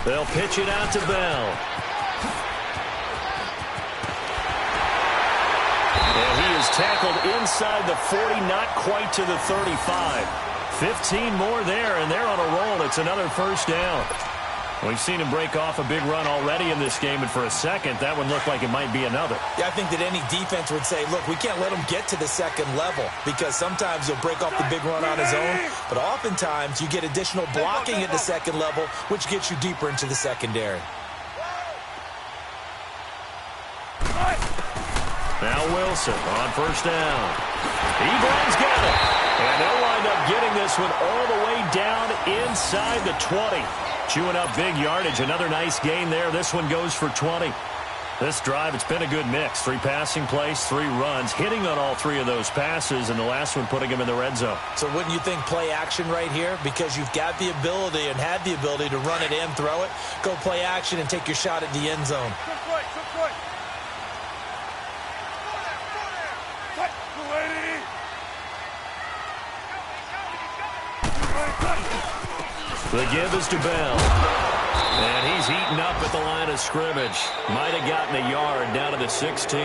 They'll pitch it out to Bell. And he is tackled inside the 40, not quite to the 35. 15 more there, and they're on a roll. It's another first down. We've seen him break off a big run already in this game, and for a second, that one looked like it might be another. Yeah, I think that any defense would say, look, we can't let him get to the second level because sometimes he'll break off the big run on his own, but oftentimes you get additional blocking at the second level, which gets you deeper into the secondary. Now Wilson on first down. Ebron's got it. And they'll wind up getting this one all the way down inside the 20. Chewing up big yardage. Another nice gain there. This one goes for 20. This drive, it's been a good mix. 3 passing plays, 3 runs, hitting on all 3 of those passes, and the last one putting him in the red zone. So wouldn't you think play action right here? Because you've got the ability and had the ability to run it and throw it. Go play action and take your shot at the end zone. The give is to Bell. And he's eaten up at the line of scrimmage. Might have gotten a yard down to the 16.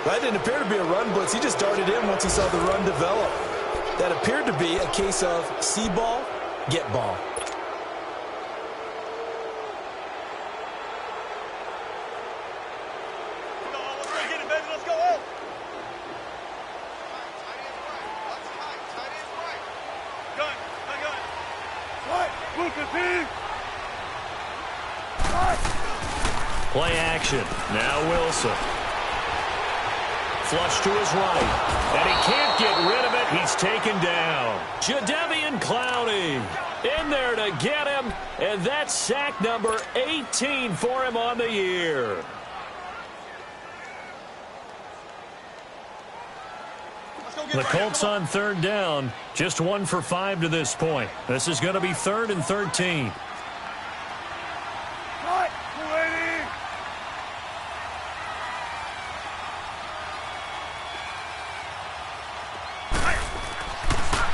That didn't appear to be a run blitz. He just darted in once he saw the run develop. That appeared to be a case of see ball, get ball. Play action. Now Wilson. Flush to his right. And he can't get rid of it. He's taken down. Jadeveon Clowney in there to get him. And that's sack number 18 for him on the year. The Colts on third down. Just 1 for 5 to this point. This is going to be 3rd and 13.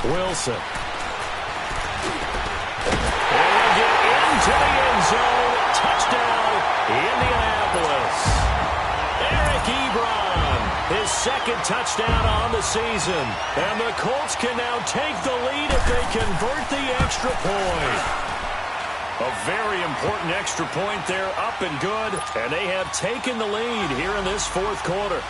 Wilson. And he'll get into the end zone. Touchdown, Indianapolis. Eric Ebron, his 2nd touchdown on the season. And the Colts can now take the lead if they convert the extra point. A very important extra point there, up and good. And they have taken the lead here in this 4th quarter.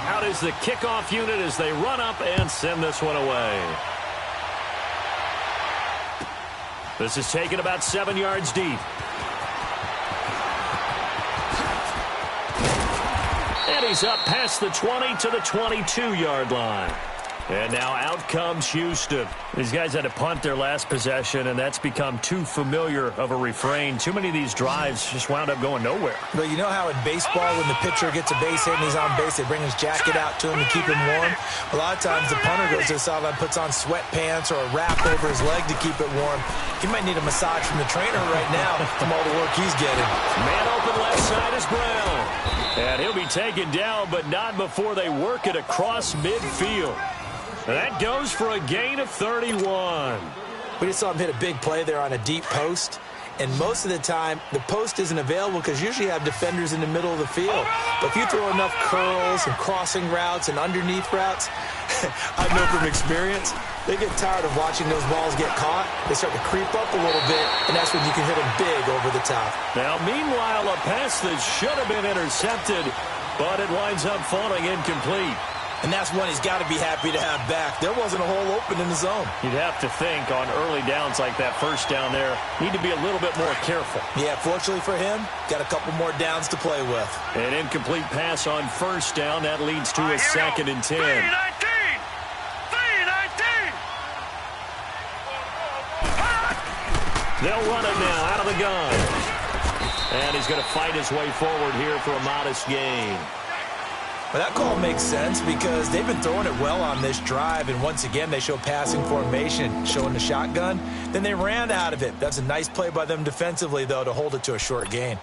Out is the kickoff unit as they run up and send this one away. This is taken about 7 yards deep. And he's up past the 20 to the 22-yard line. And now out comes Houston. These guys had to punt their last possession, and that's become too familiar of a refrain. Too many of these drives just wound up going nowhere. But you know how in baseball, when the pitcher gets a base hit and he's on base, they bring his jacket out to him to keep him warm? A lot of times the punter goes to the sideline, puts on sweatpants or a wrap over his leg to keep it warm. He might need a massage from the trainer right now from all the work he's getting. Man open left side is Brown. And he'll be taken down, but not before they work it across midfield. That goes for a gain of 31. We just saw him hit a big play there on a deep post. And most of the time, the post isn't available because usually you have defenders in the middle of the field. But if you throw enough curls and crossing routes and underneath routes, I know from experience, they get tired of watching those balls get caught. They start to creep up a little bit, and that's when you can hit them big over the top. Now, meanwhile, a pass that should have been intercepted, but it winds up falling incomplete. And that's one he's got to be happy to have back. There wasn't a hole open in the zone. You'd have to think on early downs like that first down there, need to be a little bit more careful. Yeah, fortunately for him, got a couple more downs to play with. An incomplete pass on first down. That leads to a 2nd and 10. 3-19! They'll run it now out of the gun. And he's going to fight his way forward here for a modest gain. Well, that call makes sense because they've been throwing it well on this drive, and once again they show passing formation, showing the shotgun. Then they ran out of it. That's a nice play by them defensively, though, to hold it to a short gain.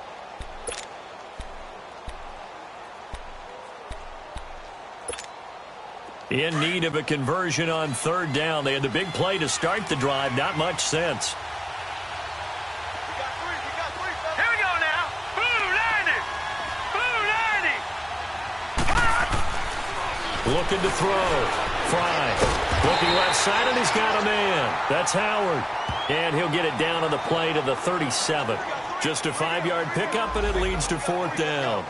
In need of a conversion on 3rd down. They had the big play to start the drive. Not much sense. Here we go now. Blue 90. Blue 90. Looking to throw. Fry. Looking left side, and he's got a man. That's Howard. And he'll get it down on the play to the 37. Just a 5-yard pickup, and it leads to 4th down.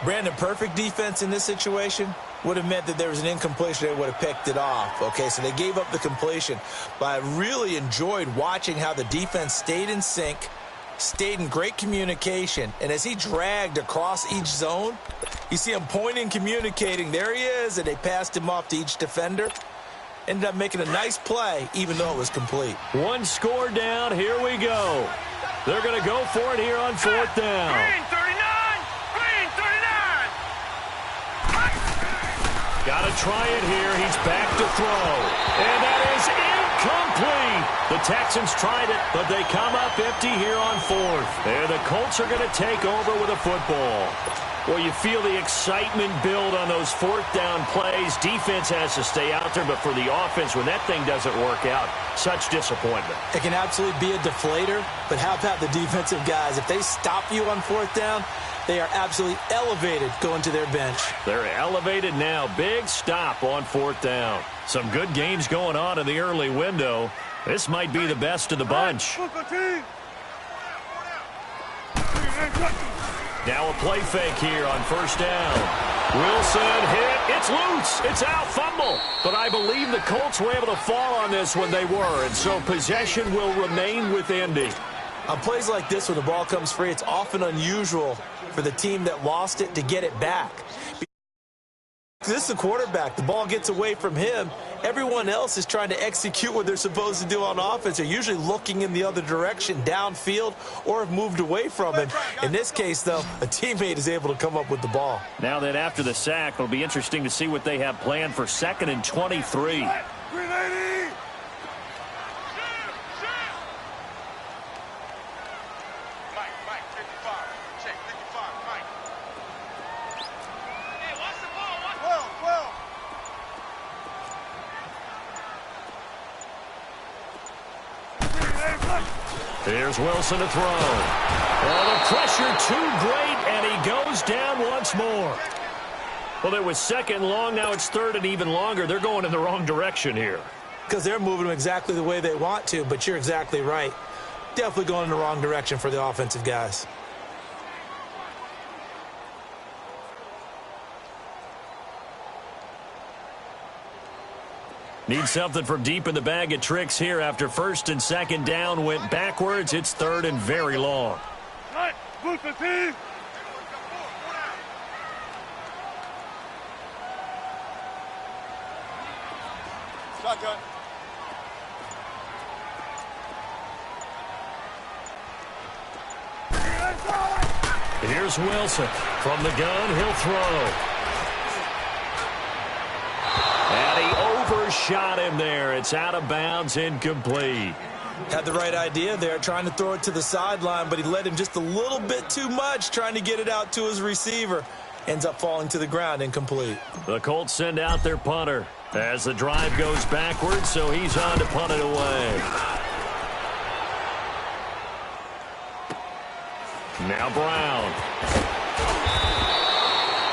Brandon, perfect defense in this situation would have meant that there was an incompletion. They would have picked it off. Okay, so they gave up the completion. But I really enjoyed watching how the defense stayed in sync, stayed in great communication, and as he dragged across each zone, you see him pointing, communicating. There he is, and they passed him off to each defender. Ended up making a nice play, even though it was complete. One score down. Here we go. They're going to go for it here on 4th down. Green 39. Green 39. Got to try it here. He's back to throw. And that is incomplete. The Texans tried it, but they come up empty here on 4th. And the Colts are going to take over with a football. Well, you feel the excitement build on those 4th down plays. Defense has to stay out there, but for the offense, when that thing doesn't work out, such disappointment. It can absolutely be a deflator, but how about the defensive guys? If they stop you on 4th down, they are absolutely elevated going to their bench. They're elevated now. Big stop on 4th down. Some good games going on in the early window. This might be the best of the bunch. Now a play fake here on 1st down. Wilson hit. It's loose. It's out. Fumble. But I believe the Colts were able to fall on this when they were, and so possession will remain with Indy. On plays like this, when the ball comes free, it's often unusual for the team that lost it to get it back. This is a quarterback. The ball gets away from him. Everyone else is trying to execute what they're supposed to do on offense. They're usually looking in the other direction, downfield, or have moved away from him. In this case, though, a teammate is able to come up with the ball. Now that after the sack, it'll be interesting to see what they have planned for 2nd and 23. Here's Wilson to throw. Oh, the pressure too great, and he goes down once more. Well, it was 2nd long. Now it's 3rd and even longer. They're going in the wrong direction here. Because they're moving them exactly the way they want to, but you're exactly right. Definitely going in the wrong direction for the offensive guys. Need something from deep in the bag of tricks here after 1st and 2nd down went backwards. It's 3rd and very long. Shotgun. Here's Wilson. From the gun, he'll throw. And he overshot him there. It's out of bounds, incomplete. Had the right idea there, trying to throw it to the sideline, but he led him just a little bit too much, trying to get it out to his receiver. Ends up falling to the ground, incomplete. The Colts send out their punter as the drive goes backwards, so he's on to punt it away. Now Brown.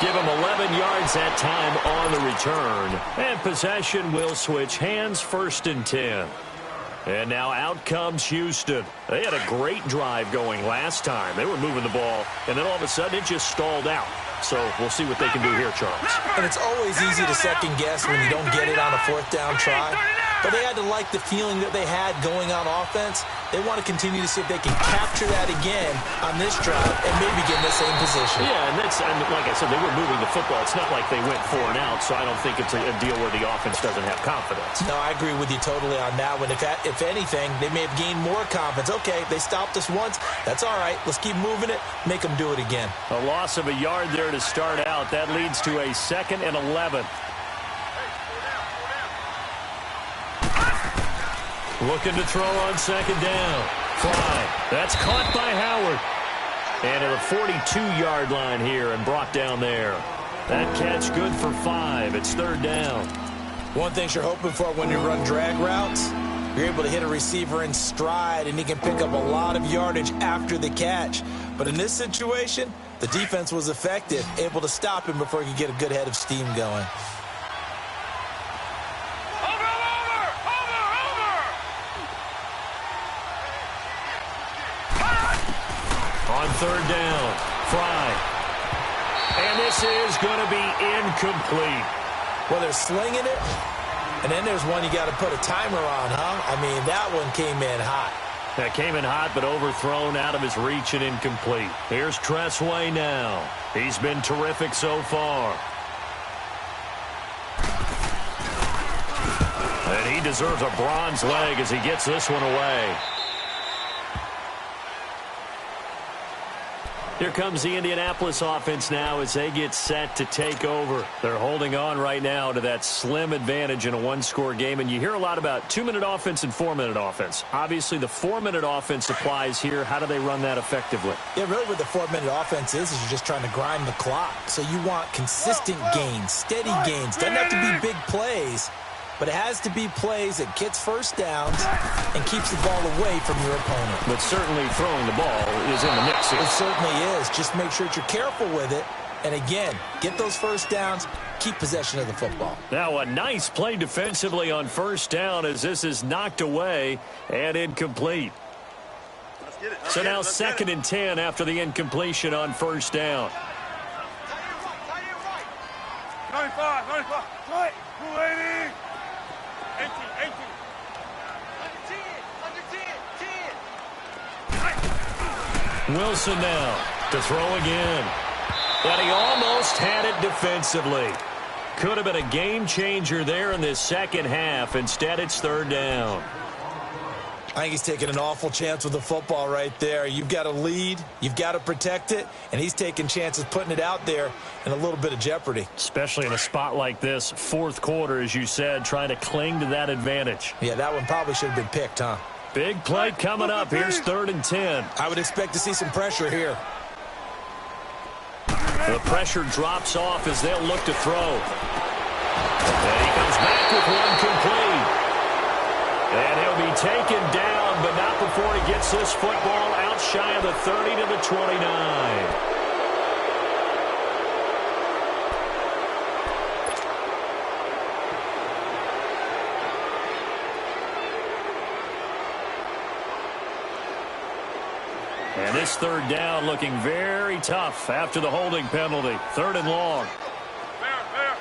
Give him 11 yards that time on the return. And possession will switch hands, 1st and 10. And now out comes Houston. They had a great drive going last time. They were moving the ball, and then all of a sudden it just stalled out. So we'll see what they can do here, Charles. And it's always easy to second guess when you don't get it on a fourth down try. But they had to like the feeling that they had going on offense. They want to continue to see if they can capture that again on this drive and maybe get in the same position. Yeah, and that's, I mean, like I said, they were moving the football. It's not like they went 4 and out, so I don't think it's a deal where the offense doesn't have confidence. No, I agree with you totally on that one. If anything, they may have gained more confidence. Okay, they stopped us once. That's all right. Let's keep moving it. Make them do it again. A loss of a yard there to start out. That leads to a 2nd and 11. Looking to throw on 2nd down. Fly. That's caught by Howard. And at the 42-yard line here and brought down there. That catch good for 5. It's 3rd down. One thing you're hoping for when you run drag routes, you're able to hit a receiver in stride, and he can pick up a lot of yardage after the catch. But in this situation, the defense was effective, able to stop him before he could get a good head of steam going. On 3rd down, Fry. And this is going to be incomplete. Well, they're slinging it, and then there's one you got to put a timer on, huh? I mean, that one came in hot. That came in hot, but overthrown out of his reach and incomplete. Here's Tressway now. He's been terrific so far. And he deserves a bronze leg as he gets this one away. Here comes the Indianapolis offense now as they get set to take over. They're holding on right now to that slim advantage in a one-score game. And you hear a lot about 2-minute offense and 4-minute offense. Obviously, the 4-minute offense applies here. How do they run that effectively? Yeah, really what the 4-minute offense is you're just trying to grind the clock. So you want consistent gains, steady gains. Doesn't have to be big plays, but it has to be plays that gets first downs and keeps the ball away from your opponent. But certainly throwing the ball is in the mix here. It certainly is. Just make sure that you're careful with it. And again, get those first downs, keep possession of the football. Now a nice play defensively on 1st down as this is knocked away and incomplete. So now 2nd and 10 after the incompletion on 1st down. 95, 95, right, 280. 18, 18. Under 10, 10. Wilson now to throw again. And he almost had it defensively. Could have been a game changer there in this second half. Instead, it's 3rd down. I think he's taking an awful chance with the football right there. You've got to lead, you've got to protect it, and he's taking chances putting it out there in a little bit of jeopardy. Especially in a spot like this, 4th quarter, as you said, trying to cling to that advantage. Yeah, that one probably should have been picked, huh? Big play coming up. Here's 3rd and 10. I would expect to see some pressure here. The pressure drops off as they'll look to throw. And he comes back with one complete. And he'll be taken down, but not before he gets this football out shy of the 30 to the 29. And this 3rd down looking very tough after the holding penalty. 3rd and long. Fair.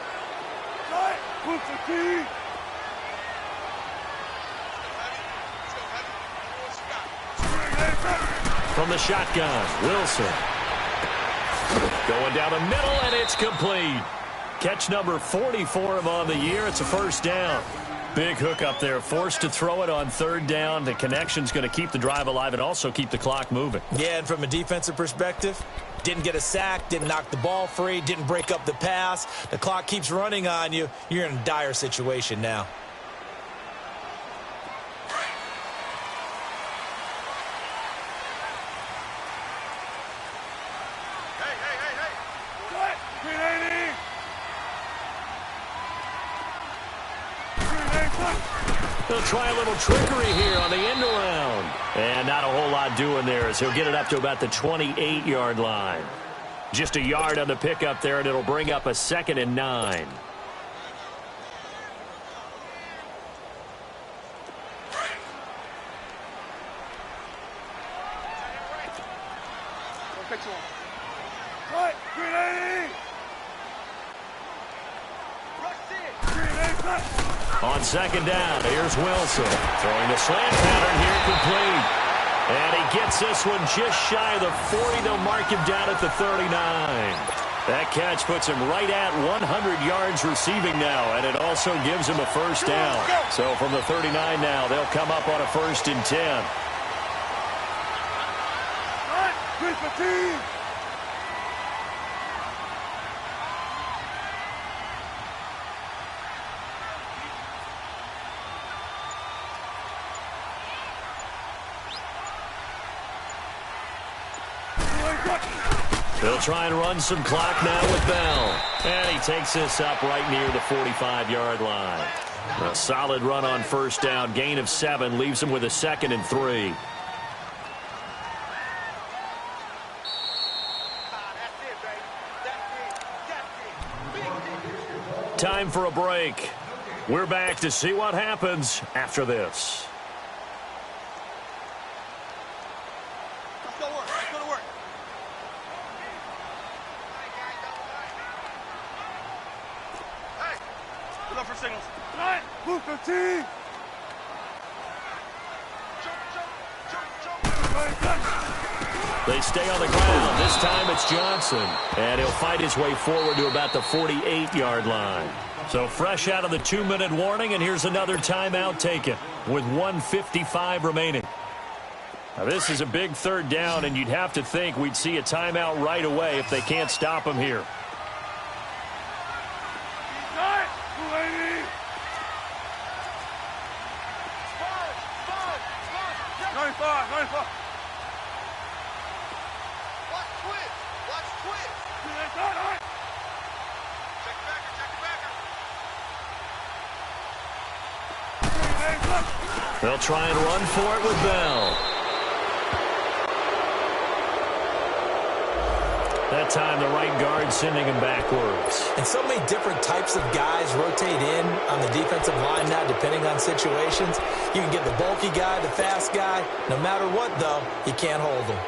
Right, put the key. From the shotgun, Wilson. Going down the middle, and it's complete. Catch number 44 of on the year. It's a 1st down. Big hook up there. Forced to throw it on 3rd down. The connection's going to keep the drive alive and also keep the clock moving. Yeah, and from a defensive perspective, didn't get a sack, didn't knock the ball free, didn't break up the pass. The clock keeps running on you. You're in a dire situation now. They'll try a little trickery here on the end around. And not a whole lot doing there as he'll get it up to about the 28-yard line. Just a yard on the pickup there, and it'll bring up a 2nd and 9. On second down, here's Wilson. Throwing the slant pattern here complete. And he gets this one just shy of the 40. They'll mark him down at the 39. That catch puts him right at 100 yards receiving now, and it also gives him a first down. So from the 39 now, they'll come up on a 1st and 10. They'll try and run some clock now with Bell. And he takes this up right near the 45-yard line. A solid run on first down. Gain of 7 leaves him with a 2nd and 3. Time for a break. We're back to see what happens after this. They stay on the ground. This time it's Johnson. And he'll fight his way forward to about the 48-yard line. So fresh out of the 2-minute warning, and here's another timeout taken with 1:55 remaining. Now this is a big 3rd down, and you'd have to think we'd see a timeout right away if they can't stop him here. They'll try and run for it with Bell. That time the right guard sending him backwards. And so many different types of guys rotate in on the defensive line now depending on situations. You can get the bulky guy, the fast guy. No matter what, though, you can't hold him.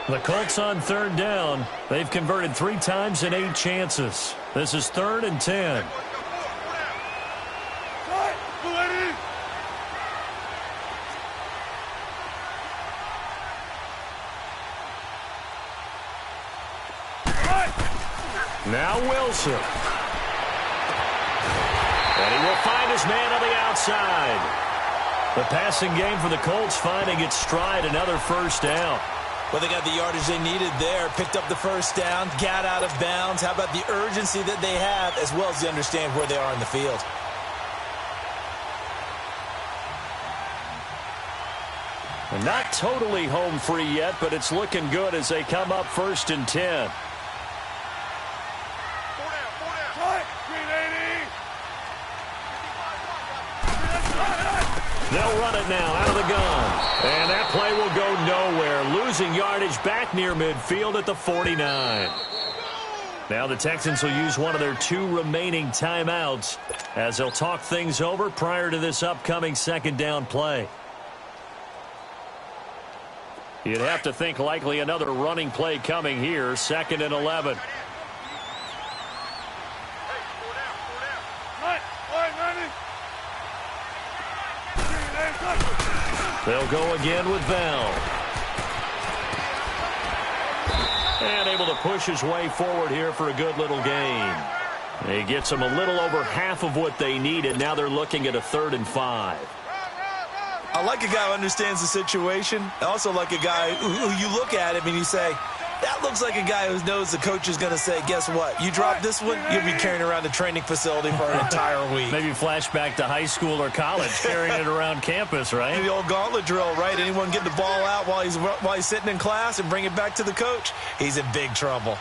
The Colts on 3rd down. They've converted 3 times in 8 chances. This is 3rd and 10. Now Wilson. And he will find his man on the outside. The passing game for the Colts finding its stride, another first down. Well, they got the yardage they needed there, picked up the first down, got out of bounds. How about the urgency that they have, as well as they understand where they are in the field? And not totally home free yet, but it's looking good as they come up 1st and 10. They'll run it now out of the gun. And that play will go nowhere. Losing yardage back near midfield at the 49. Now the Texans will use one of their 2 remaining timeouts as they'll talk things over prior to this upcoming 2nd down play. You'd have to think likely another running play coming here. 2nd and 11. They'll go again with Bell. And able to push his way forward here for a good little gain. He gets them a little over half of what they needed. Now they're looking at a 3rd and 5. I like a guy who understands the situation. I also like a guy who you look at him and you say, that looks like a guy who knows the coach is going to say, guess what? You drop this one, you'll be carrying around the training facility for an entire week. Maybe flashback to high school or college, carrying it around campus, right? The old gauntlet drill, right? Anyone get the ball out while he's sitting in class and bring it back to the coach, he's in big trouble.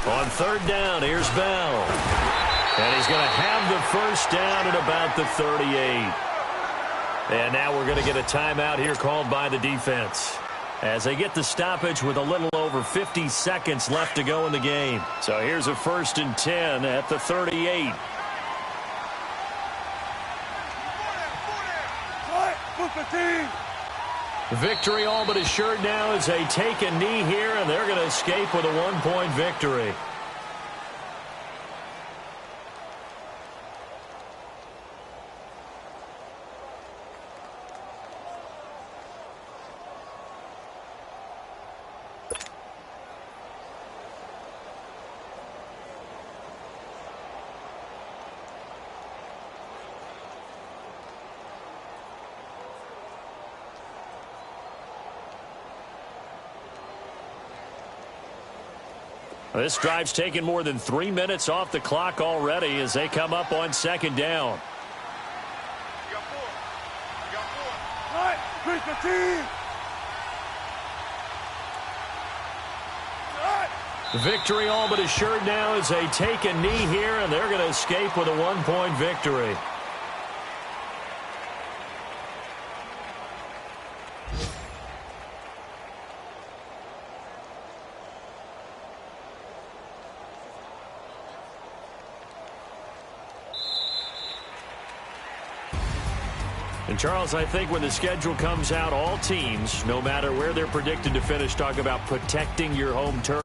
On 3rd down, here's Bell. And he's going to have the first down at about the 38. And now we're going to get a timeout here called by the defense. as they get the stoppage with a little over 50 seconds left to go in the game. So here's a 1st and 10 at the 38. Victory all but assured now as they take a knee here, and they're going to escape with a 1-point victory. This drive's taken more than 3 minutes off the clock already as they come up on 2nd down. You got 4. You got 4. All right, increase the team. All right. Victory all but assured now as they take a knee here, and they're going to escape with a 1-point victory. And Charles, I think when the schedule comes out, all teams, no matter where they're predicted to finish, talk about protecting your home turf.